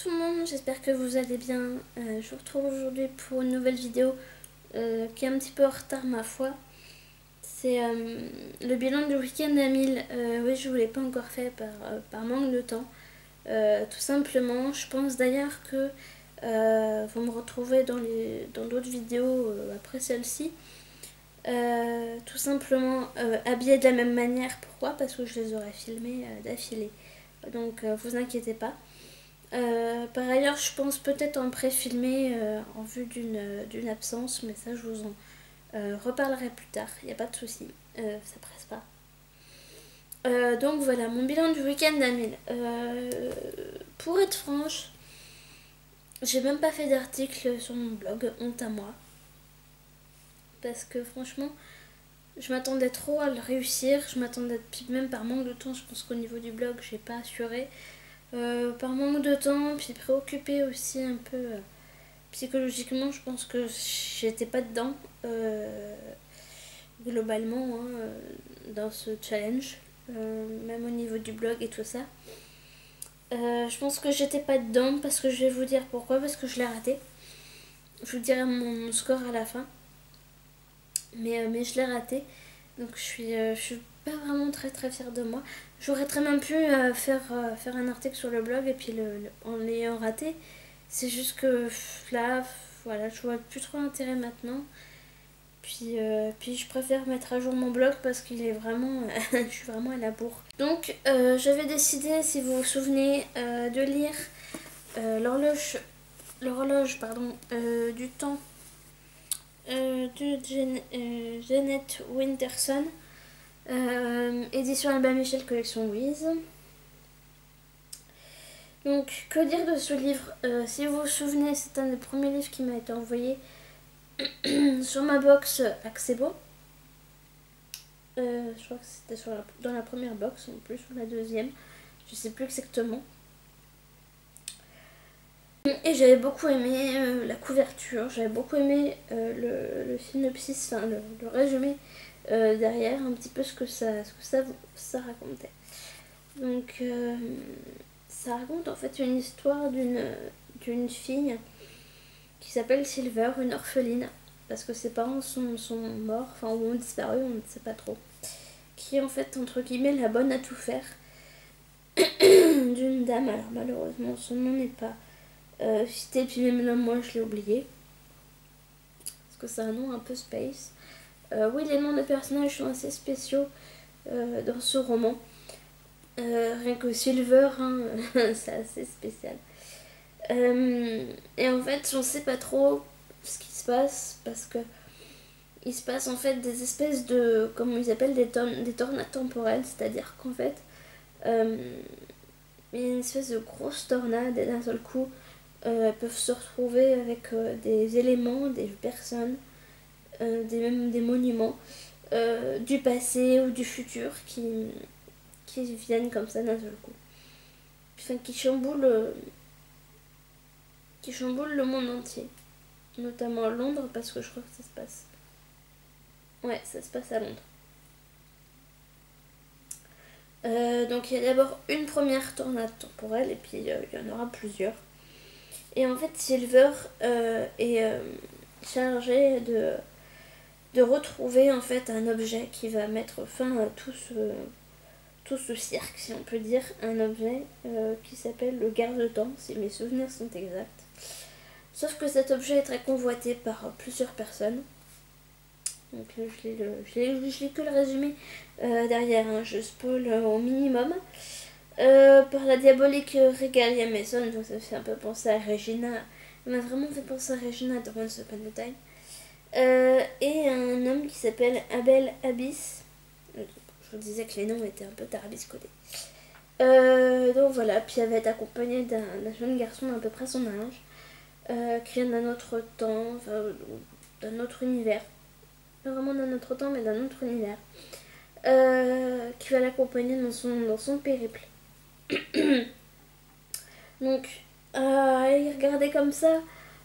tout le monde, j'espère que vous allez bien. Je vous retrouve aujourd'hui pour une nouvelle vidéo qui est un petit peu en retard ma foi. C'est le bilan du week-end à 1000. Oui, je ne vous l'ai pas encore fait par manque de temps. Tout simplement, je pense d'ailleurs que vous me retrouvez dans d'autres vidéos après celle-ci. Tout simplement habillée de la même manière. Pourquoi? Parce que je les aurais filmés d'affilée. Donc vous inquiétez pas. Par ailleurs, je pense peut-être en pré-filmer en vue d'une absence, mais ça je vous en reparlerai plus tard, il n'y a pas de souci, ça presse pas. Donc voilà, mon bilan du week-end à 1000. Pour être franche, j'ai même pas fait d'article sur mon blog, honte à moi. Parce que franchement, je m'attendais trop à le réussir, je m'attendais, puis même par manque de temps, je pense qu'au niveau du blog, j'ai pas assuré. Par manque de temps, puis préoccupée aussi un peu psychologiquement, je pense que j'étais pas dedans globalement dans ce challenge, même au niveau du blog et tout ça. Je pense que j'étais pas dedans parce que je vais vous dire pourquoi, parce que je l'ai raté. Je vous dirai mon score à la fin, mais je l'ai raté, donc je suis pas vraiment très fière de moi. J'aurais très bien pu faire un article sur le blog et puis en l'ayant raté. C'est juste que là, voilà, je vois plus trop l'intérêt maintenant. Puis je préfère mettre à jour mon blog parce qu'il est vraiment, je suis vraiment à la bourre. Donc j'avais décidé, si vous vous souvenez, de lire l'horloge du temps de Jeanette Winterson, édition Albin Michel, collection Louise. Donc, que dire de ce livre? Si vous vous souvenez, c'est un des premiers livres qui m'a été envoyé sur ma box Accebo. Je crois que c'était dans la première box, en plus, ou la deuxième. Je sais plus exactement. Et j'avais beaucoup aimé la couverture, j'avais beaucoup aimé le synopsis, enfin le résumé derrière, un petit peu ce que ça racontait. Donc, ça raconte en fait une histoire d'une fille qui s'appelle Silver, une orpheline, parce que ses parents sont morts, enfin ou ont disparu, on ne sait pas trop. Qui est en fait entre guillemets la bonne à tout faire d'une dame. Alors malheureusement son nom n'est pas cité, puis même là moi je l'ai oublié, parce que c'est un nom un peu space. Oui, les noms des personnages sont assez spéciaux dans ce roman. Rien que Silver, hein, c'est assez spécial. Et en fait, j'en sais pas trop ce qui se passe parce que il se passe en fait des espèces de, comme ils appellent, des tornades temporelles, c'est-à-dire qu'en fait, il y a une espèce de grosse tornade et d'un seul coup, elles peuvent se retrouver avec des éléments, des personnes, même des monuments du passé ou du futur qui viennent comme ça d'un seul coup. Enfin, qui chamboule le monde entier, notamment à Londres, parce que je crois que ça se passe. Ouais, ça se passe à Londres. Donc il y a d'abord une première tornade temporelle et puis il y en aura plusieurs. Et en fait Silver est chargé de retrouver en fait un objet qui va mettre fin à tout ce cirque, si on peut dire. Un objet qui s'appelle le garde-temps, si mes souvenirs sont exacts. Sauf que cet objet est très convoité par plusieurs personnes. Donc je lis que le résumé derrière, hein. Je spoil au minimum. Par la diabolique Regalia Mason, donc ça fait un peu penser à Regina. Elle m'a vraiment fait penser à Regina dans Once Upon a Time. Et un homme qui s'appelle Abel Abyss. Je vous disais que les noms étaient un peu tarabiscotés. Donc voilà, puis elle va être accompagnée d'un jeune garçon d'à peu près son âge, qui vient d'un autre temps, enfin d'un autre univers. Pas vraiment d'un autre temps, mais d'un autre univers. Qui va l'accompagner dans son périple. Donc, à y regarder comme ça,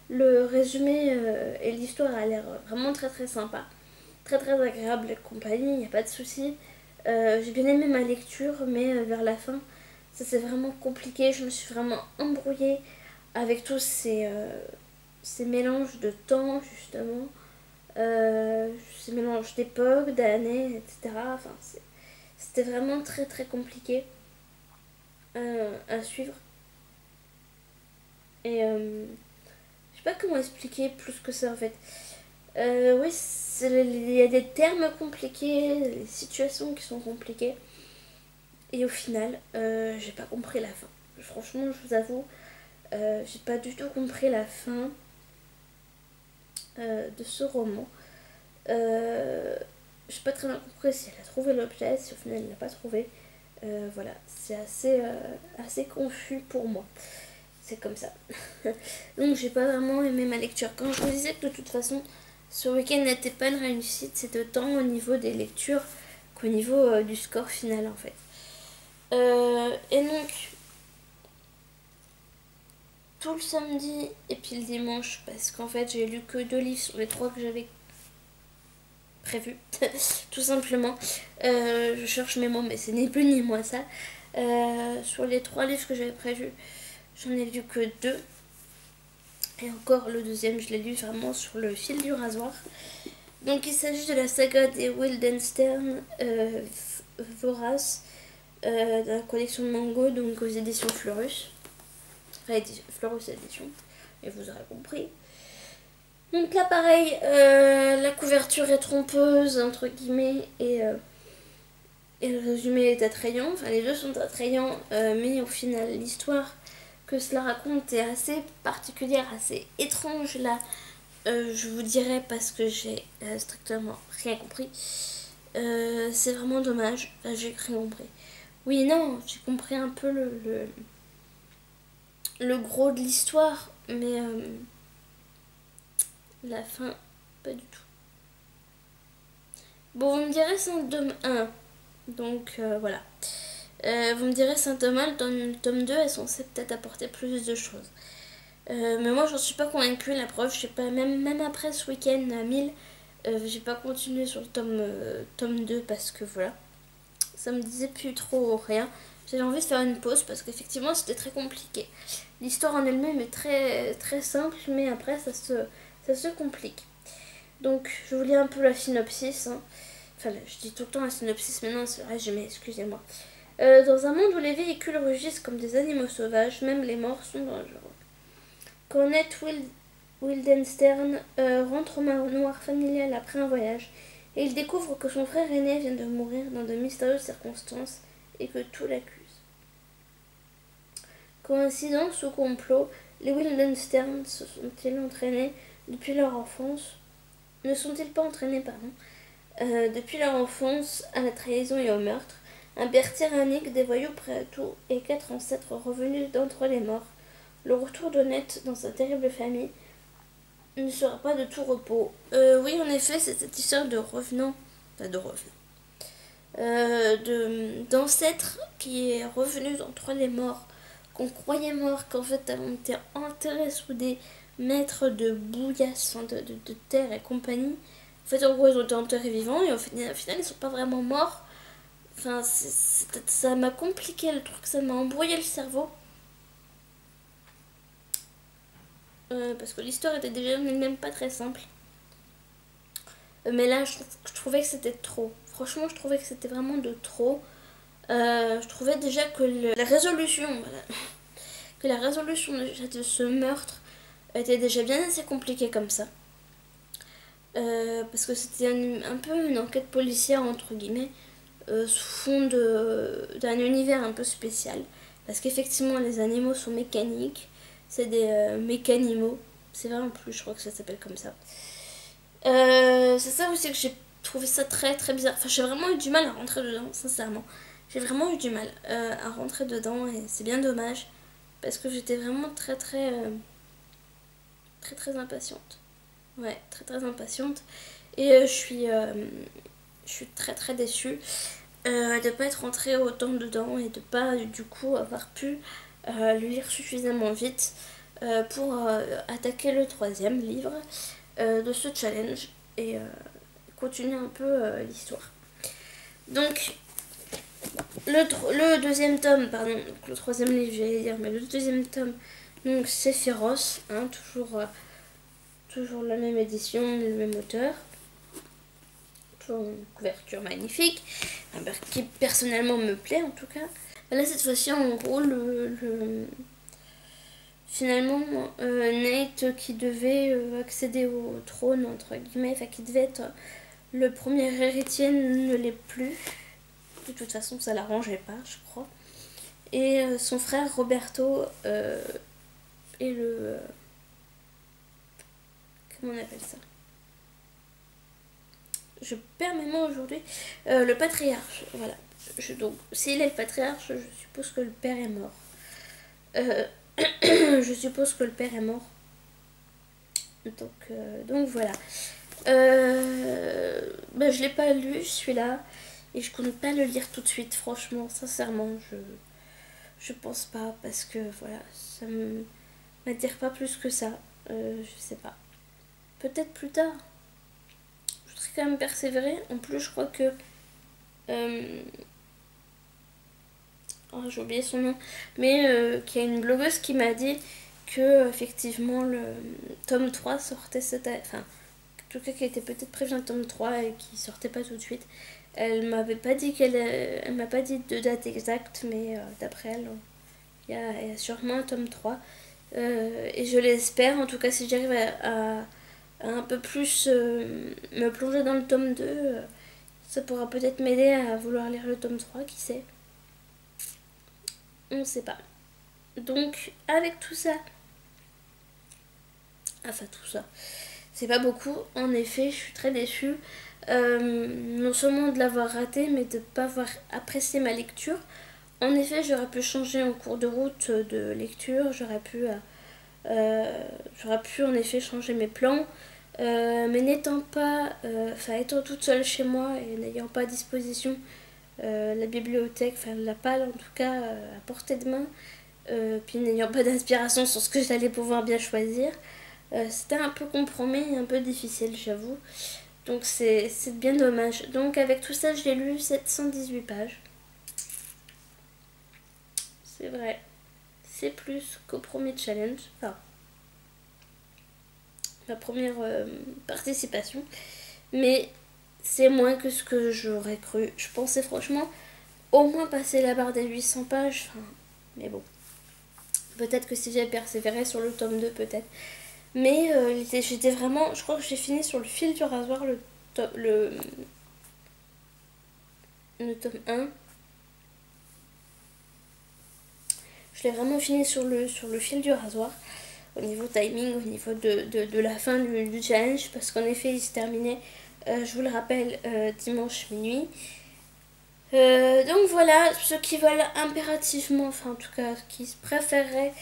le résumé et l'histoire a l'air vraiment très sympa. Très agréable la compagnie, il n'y a pas de souci. J'ai bien aimé ma lecture, mais vers la fin, ça c'est vraiment compliqué. Je me suis vraiment embrouillée avec tous ces mélanges de temps justement, ces mélanges d'époques, d'années, etc. Enfin, c'était vraiment très très compliqué à suivre. Et je sais pas comment expliquer plus que ça en fait. Oui, il y a des termes compliqués, des situations qui sont compliquées. Et au final, j'ai pas compris la fin. Franchement, je vous avoue, j'ai pas du tout compris la fin de ce roman. J'ai pas très bien compris si elle a trouvé l'objet, si au final elle l'a pas trouvé. Voilà, c'est assez confus pour moi. C'est comme ça. Donc j'ai pas vraiment aimé ma lecture. Quand je vous disais que de toute façon, ce week-end n'était pas une réussite, c'est autant au niveau des lectures qu'au niveau du score final en fait. Et donc, tout le samedi et puis le dimanche, parce qu'en fait j'ai lu que 2 livres sur les 3 que j'avais prévus, tout simplement. Je cherche mes mots, mais c'est ni plus ni moins ça. Sur les 3 livres que j'avais prévus, j'en ai lu que 2. Et encore le deuxième, je l'ai lu vraiment sur le fil du rasoir. Donc il s'agit de la saga des Wildenstern Vorace, de la collection de Mango, donc aux éditions Fleurus. Enfin, Fleurus édition, et vous aurez compris. Donc là pareil, la couverture est trompeuse, entre guillemets, et le résumé est attrayant. Enfin les deux sont attrayants, mais au final l'histoire que cela raconte est assez particulière, assez étrange là. Je vous dirais parce que j'ai strictement rien compris. C'est vraiment dommage. Enfin, j'ai rien compris. Oui, non, j'ai compris un peu le gros de l'histoire, mais la fin, pas du tout. Bon, vous me direz c'est un tome 1. Donc voilà. Vous me direz c'est un tome 1, le tome 2 est censé peut-être apporter plus de choses. Mais moi j'en suis pas convaincue, la preuve, je sais pas, même après ce week-end à 1000, j'ai pas continué sur le tome 2 parce que voilà, ça me disait plus trop rien. J'avais envie de faire une pause parce qu'effectivement c'était très compliqué. L'histoire en elle-même est très, très simple, mais après ça se complique. Donc je vous lis un peu la synopsis. Hein. Enfin, je dis tout le temps la synopsis, mais non, c'est vrai, j'ai mis, excusez-moi. Dans un monde où les véhicules rugissent comme des animaux sauvages, même les morts sont dangereux. Cornette Wildenstern rentre au manoir familial après un voyage et il découvre que son frère aîné vient de mourir dans de mystérieuses circonstances et que tout l'accuse. Coïncidence ou complot, les Wildenstern se sont-ils entraînés depuis leur enfance Ne sont-ils pas entraînés, pardon, depuis leur enfance à la trahison et au meurtre, un père tyrannique, des voyous prêts à tout et 4 ancêtres revenus d'entre les morts. Le retour d'Honnête dans sa terrible famille ne sera pas de tout repos. Oui, en effet, c'est cette histoire de revenant, enfin de revenant, d'ancêtre qui est revenu d'entre les morts, qu'on croyait mort, qu'en fait on était enterrés sous des mètres de bouillasse, de terre et compagnie. En fait, en gros, ils ont été enterrés vivants et au final ils sont pas vraiment morts. Enfin, ça m'a compliqué le truc, ça m'a embrouillé le cerveau. Parce que l'histoire était déjà même pas très simple. Mais là, je trouvais que c'était trop. Franchement, je trouvais que c'était vraiment de trop. Je trouvais déjà que la résolution, voilà, que la résolution de ce meurtre était déjà bien assez compliquée comme ça. Parce que c'était un peu une enquête policière, entre guillemets, sous fond d'un univers un peu spécial. Parce qu'effectivement, les animaux sont mécaniques. C'est des mécanimaux. C'est vrai en plus, je crois que ça s'appelle comme ça. C'est ça aussi que j'ai trouvé ça très très bizarre. Enfin, j'ai vraiment eu du mal à rentrer dedans, sincèrement. J'ai vraiment eu du mal à rentrer dedans et c'est bien dommage. Parce que j'étais vraiment très très très impatiente. Ouais, très très impatiente. Et je suis très très déçue de ne pas être rentrée autant dedans et de pas du coup avoir pu le lire suffisamment vite pour attaquer le 3e livre de ce challenge et continuer un peu l'histoire. Donc le 2e tome, pardon, donc le 3e livre j'allais dire, mais le 2e tome Donc c'est féroce, hein, toujours la même édition, le même auteur. Toujours une couverture magnifique, qui personnellement me plaît en tout cas. Là cette fois-ci en gros finalement Nate qui devait accéder au trône entre guillemets, enfin qui devait être le premier héritier ne l'est plus. De toute façon ça l'arrangeait pas je crois. Et son frère Roberto est le... comment on appelle ça? Je perds mes mots aujourd'hui. Le patriarche, voilà. Donc, s'il est le patriarche, je suppose que le père est mort. Je suppose que le père est mort. Donc voilà. Je l'ai pas lu celui-là. Et je compte pas le lire tout de suite, franchement, sincèrement. Je pense pas parce que voilà, ça m'attire pas plus que ça. Je sais pas. Peut-être plus tard. Je voudrais quand même persévérer. En plus, je crois que... oh, j'ai oublié son nom. Mais qu'il y a une blogueuse qui m'a dit que effectivement le tome 3 sortait cette année. Enfin, en tout cas, qui était peut-être prévu un tome 3 et qui sortait pas tout de suite. Elle m'avait pas dit elle m'a pas dit de date exacte, mais d'après elle, il y a sûrement un tome 3. Et je l'espère, en tout cas, si j'arrive à un peu plus me plonger dans le tome 2, ça pourra peut-être m'aider à vouloir lire le tome 3, qui sait. On sait pas. Donc, avec tout ça, enfin tout ça, c'est pas beaucoup. En effet, je suis très déçue. Non seulement de l'avoir raté, mais de ne pas avoir apprécié ma lecture. En effet, j'aurais pu changer en cours de route de lecture. J'aurais pu en effet changer mes plans. Mais n'étant pas, étant toute seule chez moi et n'ayant pas à disposition la bibliothèque, enfin la palle en tout cas à portée de main, puis n'ayant pas d'inspiration sur ce que j'allais pouvoir bien choisir, c'était un peu compromis et un peu difficile, j'avoue. Donc c'est bien dommage. Donc avec tout ça, j'ai lu 718 pages. C'est vrai. C'est plus qu'au premier challenge. Enfin, ma première participation. Mais c'est moins que ce que j'aurais cru. Je pensais franchement au moins passer la barre des 800 pages. Enfin, mais bon. Peut-être que si j'avais persévéré sur le tome 2, peut-être. Mais j'étais vraiment... Je crois que j'ai fini sur le fil du rasoir le tome 1. Je l'ai vraiment fini sur le fil du rasoir. Au niveau timing, au niveau de la fin du challenge. Parce qu'en effet, il se terminait, je vous le rappelle, dimanche minuit. Donc voilà, ceux qui veulent impérativement, enfin en tout cas, qui préféreraient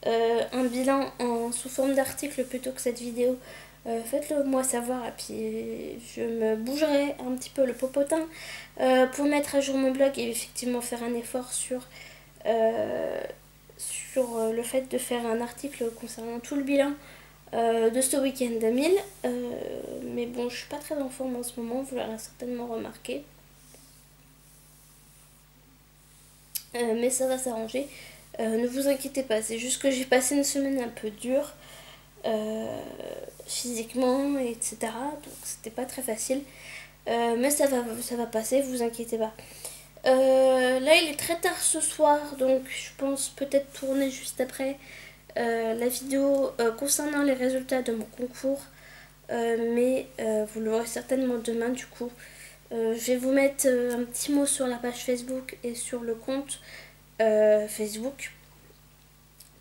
un bilan sous forme d'article plutôt que cette vidéo, faites-le moi savoir et puis je me bougerai un petit peu le popotin pour mettre à jour mon blog et effectivement faire un effort sur le fait de faire un article concernant tout le bilan de ce week-end à 1000. Mais bon, je suis pas très en forme en ce moment, vous l'aurez certainement remarqué. Mais ça va s'arranger. Ne vous inquiétez pas, c'est juste que j'ai passé une semaine un peu dure physiquement, etc. Donc c'était pas très facile. Mais ça va passer, vous inquiétez pas. Là il est très tard ce soir, donc je pense peut-être tourner juste après la vidéo concernant les résultats de mon concours. Mais vous l'aurez certainement demain du coup. Je vais vous mettre un petit mot sur la page Facebook et sur le compte Facebook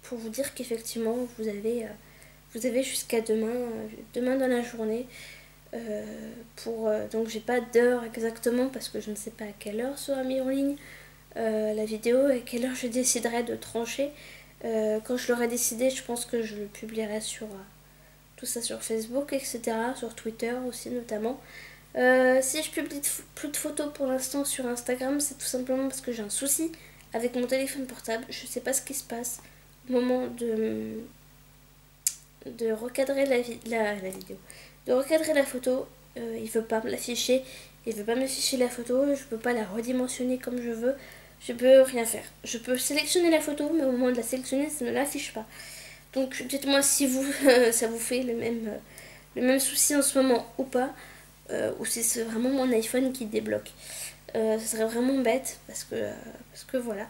pour vous dire qu'effectivement vous avez jusqu'à demain dans la journée donc j'ai pas d'heure exactement parce que je ne sais pas à quelle heure sera mis en ligne la vidéo et à quelle heure je déciderai de trancher. Quand je l'aurai décidé, je pense que je le publierai sur tout ça sur Facebook, etc., sur Twitter aussi notamment. Si je publie plus de photos pour l'instant sur Instagram, c'est tout simplement parce que j'ai un souci avec mon téléphone portable. Je sais pas ce qui se passe au moment de recadrer la vidéo, de recadrer la photo. Il veut pas me l'afficher, il veut pas m'afficher la photo, je peux pas la redimensionner comme je veux, je peux rien faire. Je peux sélectionner la photo, mais au moment de la sélectionner, ça ne l'affiche pas. Donc dites-moi si vous ça vous fait le même souci en ce moment ou pas. Ou si c'est vraiment mon iPhone qui débloque. Ce serait vraiment bête parce que voilà.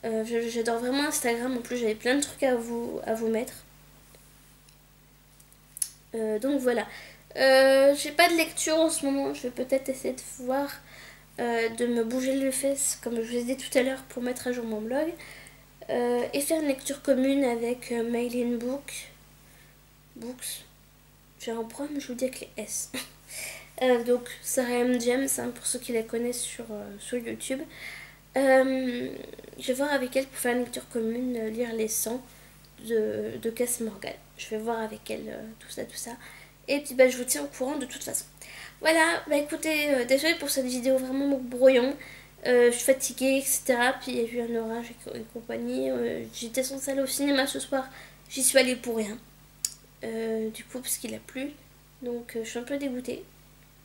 J'adore vraiment Instagram. En plus, j'avais plein de trucs à vous mettre. Donc voilà. J'ai pas de lecture en ce moment. Je vais peut-être essayer de voir, de me bouger les fesses, comme je vous ai dit tout à l'heure, pour mettre à jour mon blog. Et faire une lecture commune avec Mailin Books. J'ai un problème, je vous dis avec les S. Donc Sarah M. James, hein, pour ceux qui la connaissent sur YouTube. Je vais voir avec elle pour faire une lecture commune, lire Les 100 de Cass Morgan. Je vais voir avec elle tout ça, tout ça. Et puis bah, je vous tiens au courant de toute façon. Voilà, bah écoutez, désolée pour cette vidéo vraiment brouillon. Je suis fatiguée, etc. Puis il y a eu un orage et compagnie. J'étais censée aller au cinéma ce soir. J'y suis allée pour rien. Du coup, parce qu'il a plu. Donc je suis un peu dégoûtée.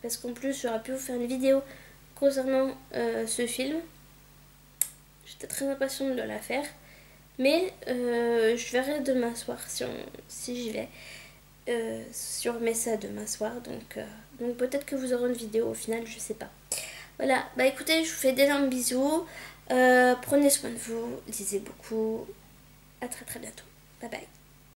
Parce qu'en plus, j'aurais pu vous faire une vidéo concernant ce film. J'étais très impatiente de la faire. Mais je verrai demain soir si j'y vais. Si on remet ça demain soir. Donc peut-être que vous aurez une vidéo au final, je sais pas. Voilà, bah écoutez, je vous fais d'énormes bisous. Prenez soin de vous, lisez beaucoup. À très très bientôt. Bye bye.